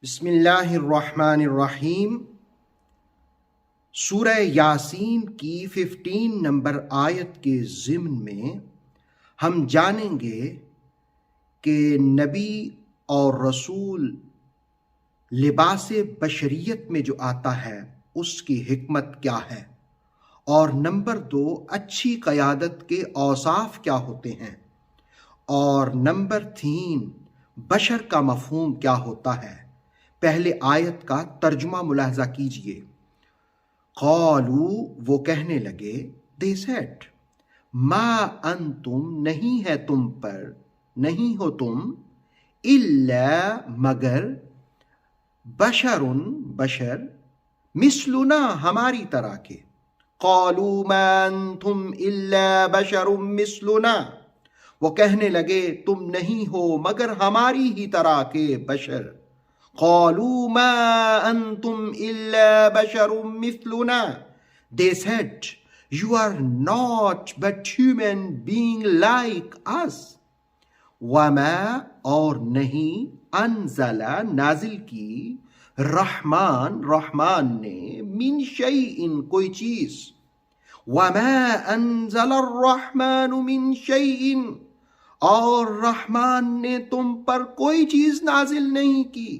بسم اللہ الرحمن الرحیم۔ سورہ یاسین کی 15 نمبر آیت کے ضمن میں ہم جانیں گے کہ نبی اور رسول لباس بشریت میں جو آتا ہے اس کی حکمت کیا ہے، اور نمبر 2 اچھی قیادت کے اوصاف کیا ہوتے ہیں، اور نمبر 3 بشر کا مفہوم کیا ہوتا ہے۔ پہلے آیت کا ترجمہ ملاحظہ کیجئے۔ قالو، وہ کہنے لگے، they said، ما انتم، نہیں ہے تم پر، نہیں ہو تم، الا مگر، بشر، بشر، مثلنا، ہماری طرح کے۔ قالو ما انتم الا بشر مثلنا، وہ کہنے لگے تم نہیں ہو مگر ہماری ہی طرح کے بشر۔ قالوا ما انتم الا بشر مثلنا، they said, you are not but human being like us۔ وما، اور نہیں، انزل، نازل کی، رحمان، رحمان نے، من شیء، کوئی چیز، وما انزل الرحمن من شیء، اور رحمان نے تم پر کوئی چیز نازل نہیں کی۔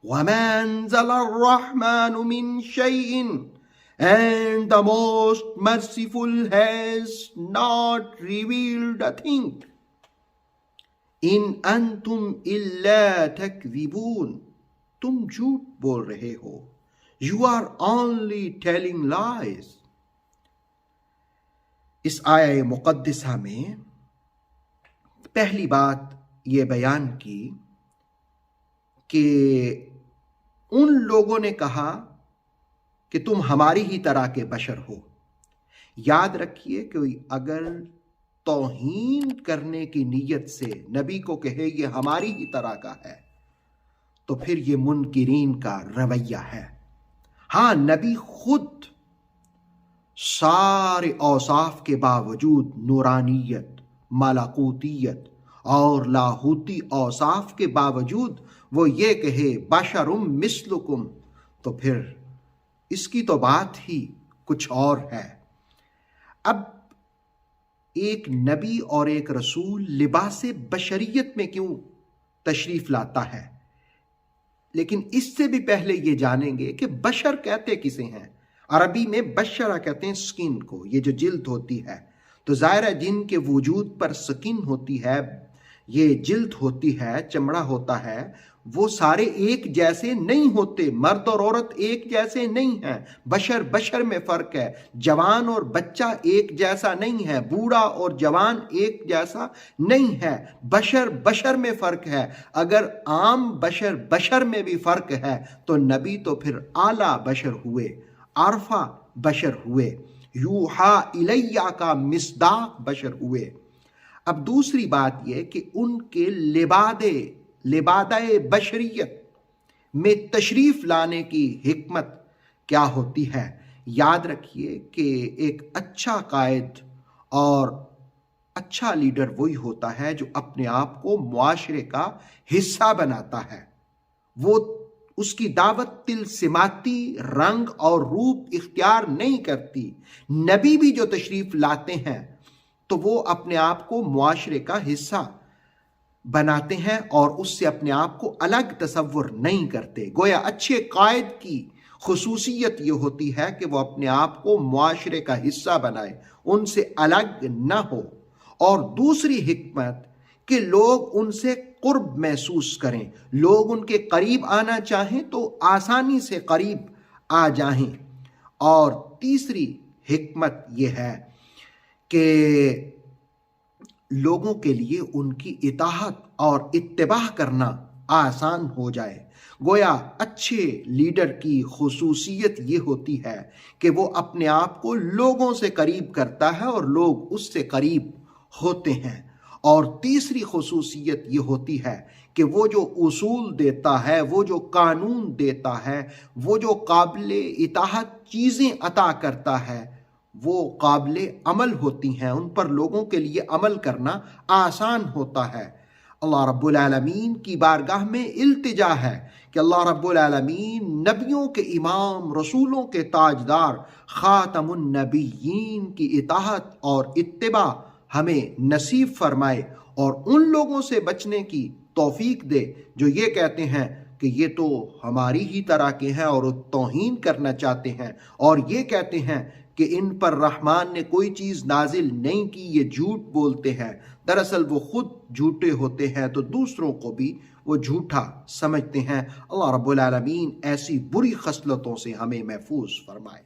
وَمَا أَنزَلَ الرَّحْمَنُ مِن شَيْءٍ، and the most merciful has not revealed a thing۔ إِنْ أَنْتُمْ إِلَّا تَكْذِبُونَ، تم جھوٹ بول رہے ہو۔ You are only telling lies۔ اس آیہ مقدسہ میں پہلی بات یہ بیان کی کہ ان لوگوں نے کہا کہ تم ہماری ہی طرح کے بشر ہو۔ یاد رکھیے کہ اگر توہین کرنے کی نیت سے نبی کو کہے یہ ہماری ہی طرح کا ہے تو پھر یہ منکرین کا رویہ ہے۔ ہاں، نبی خود سارے اوصاف کے باوجود، نورانیت، ملکوتیت اور لاہوتی اوصاف کے باوجود وہ یہ کہے بشرم مثلکم، تو پھر اس کی تو بات ہی کچھ اور ہے۔ اب ایک نبی اور ایک رسول لباس بشریت میں کیوں تشریف لاتا ہے، لیکن اس سے بھی پہلے یہ جانیں گے کہ بشر کہتے کسے ہیں۔ عربی میں بشرہ کہتے ہیں سکن کو، یہ جو جلد ہوتی ہے، تو ظاہر ہے جن کے وجود پر سکن ہوتی ہے، یہ جلد ہوتی ہے، چمڑا ہوتا ہے، وہ سارے ایک جیسے نہیں ہوتے۔ مرد اور عورت ایک جیسے نہیں ہیں، بشر بشر میں فرق ہے۔ جوان اور بچہ ایک جیسا نہیں ہے، بوڑھا اور جوان ایک جیسا نہیں ہے، بشر بشر میں فرق ہے۔ اگر عام بشر بشر میں بھی فرق ہے تو نبی تو پھر اعلیٰ بشر ہوئے، عرفہ بشر ہوئے، یوحا الیہ کا مصداق بشر ہوئے۔ اب دوسری بات یہ کہ ان کے لبادہ بشریت میں تشریف لانے کی حکمت کیا ہوتی ہے۔ یاد رکھیے کہ ایک اچھا قائد اور اچھا لیڈر وہی ہوتا ہے جو اپنے آپ کو معاشرے کا حصہ بناتا ہے۔ وہ اس کی دعوت طلسماتی رنگ اور روپ اختیار نہیں کرتی۔ نبی بھی جو تشریف لاتے ہیں تو وہ اپنے آپ کو معاشرے کا حصہ بناتے ہیں اور اس سے اپنے آپ کو الگ تصور نہیں کرتے۔ گویا اچھے قائد کی خصوصیت یہ ہوتی ہے کہ وہ اپنے آپ کو معاشرے کا حصہ بنائے، ان سے الگ نہ ہو۔ اور دوسری حکمت کہ لوگ ان سے قرب محسوس کریں، لوگ ان کے قریب آنا چاہیں تو آسانی سے قریب آ جائیں۔ اور تیسری حکمت یہ ہے کہ لوگوں کے لیے ان کی اطاعت اور اتباع کرنا آسان ہو جائے۔ گویا اچھے لیڈر کی خصوصیت یہ ہوتی ہے کہ وہ اپنے آپ کو لوگوں سے قریب کرتا ہے اور لوگ اس سے قریب ہوتے ہیں۔ اور تیسری خصوصیت یہ ہوتی ہے کہ وہ جو اصول دیتا ہے، وہ جو قانون دیتا ہے، وہ جو قابل اطاعت چیزیں عطا کرتا ہے، وہ قابل عمل ہوتی ہیں، ان پر لوگوں کے لیے عمل کرنا آسان ہوتا ہے۔ اللہ رب العالمین کی بارگاہ میں التجا ہے کہ اللہ رب العالمین نبیوں کے امام، رسولوں کے تاجدار، خاتم النبیین کی اطاعت اور اتباع ہمیں نصیب فرمائے، اور ان لوگوں سے بچنے کی توفیق دے جو یہ کہتے ہیں کہ یہ تو ہماری ہی طرح کے ہیں اور توہین کرنا چاہتے ہیں، اور یہ کہتے ہیں کہ ان پر رحمان نے کوئی چیز نازل نہیں کی، یہ جھوٹ بولتے ہیں۔ دراصل وہ خود جھوٹے ہوتے ہیں تو دوسروں کو بھی وہ جھوٹا سمجھتے ہیں۔ اللہ رب العالمین ایسی بری خصلتوں سے ہمیں محفوظ فرمائے۔